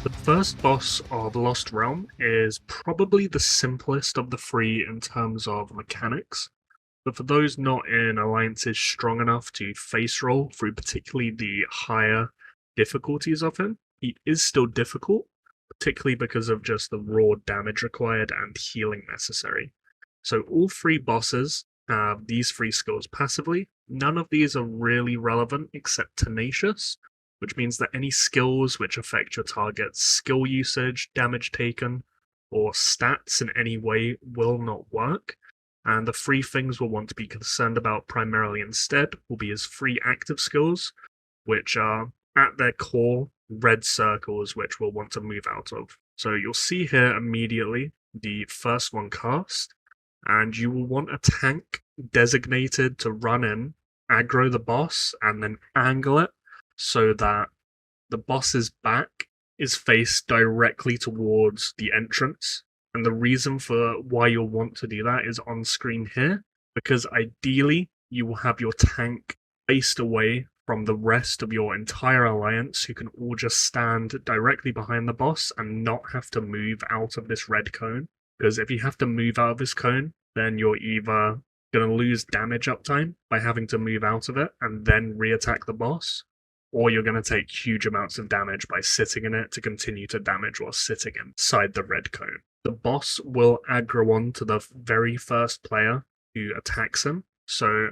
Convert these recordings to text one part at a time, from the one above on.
The first boss of Lost Realm is probably the simplest of the three in terms of mechanics, but for those not in alliances strong enough to face roll through particularly the higher difficulties of him, he is still difficult, particularly because of just the raw damage required and healing necessary. So all three bosses have these three skills passively. None of these are really relevant except Tenacious, which means that any skills which affect your target's skill usage, damage taken, or stats in any way will not work. And the three things we'll want to be concerned about primarily instead will be his three active skills, which are at their core red circles which we'll want to move out of. So you'll see here immediately the first one cast, and you will want a tank designated to run in, aggro the boss, and then angle it so that the boss's back is faced directly towards the entrance. And the reason for why you'll want to do that is on screen here, because ideally you will have your tank faced away from the rest of your entire alliance, who can all just stand directly behind the boss and not have to move out of this red cone. Because if you have to move out of this cone, then you're either going to lose damage uptime by having to move out of it and then re-attack the boss, or you're going to take huge amounts of damage by sitting in it to continue to damage while sitting inside the red cone. The boss will aggro on to the very first player who attacks him, so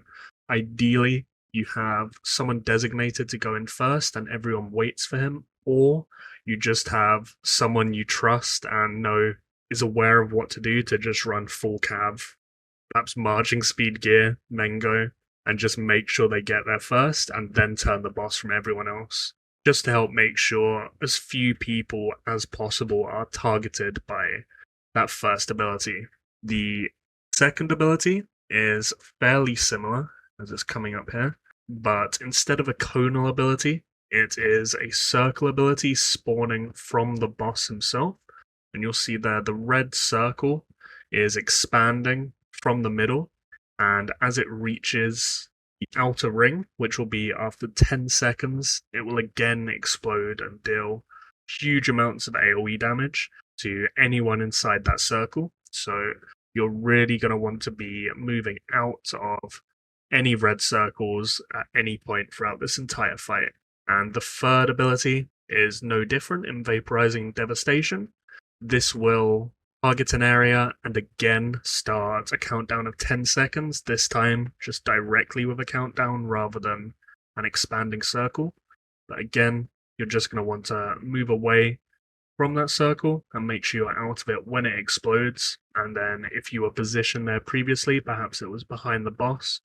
ideally you have someone designated to go in first and everyone waits for him, or you just have someone you trust and know is aware of what to do to just run full cav, perhaps marching speed gear, Mengo, and just make sure they get there first and then turn the boss from everyone else, just to help make sure as few people as possible are targeted by that first ability. The second ability is fairly similar, as it's coming up here, but instead of a conal ability, it is a circle ability spawning from the boss himself. And you'll see there the red circle is expanding from the middle, and as it reaches the outer ring, which will be after 10 seconds, it will again explode and deal huge amounts of AoE damage to anyone inside that circle. So you're really going to want to be moving out of any red circles at any point throughout this entire fight. And the third ability is no different in Vaporizing Devastation. This will target an area and again start a countdown of 10 seconds, this time just directly with a countdown rather than an expanding circle. But again, you're just going to want to move away from that circle and make sure you're out of it when it explodes. And then if you were positioned there previously, perhaps it was behind the boss,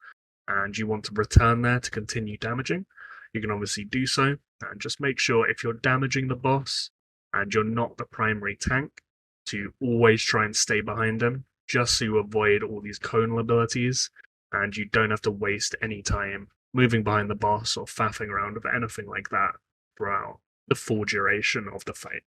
and you want to return there to continue damaging, you can obviously do so. And just make sure if you're damaging the boss and you're not the primary tank, to always try and stay behind him, just so you avoid all these conal abilities, and you don't have to waste any time moving behind the boss or faffing around with anything like that throughout the full duration of the fight.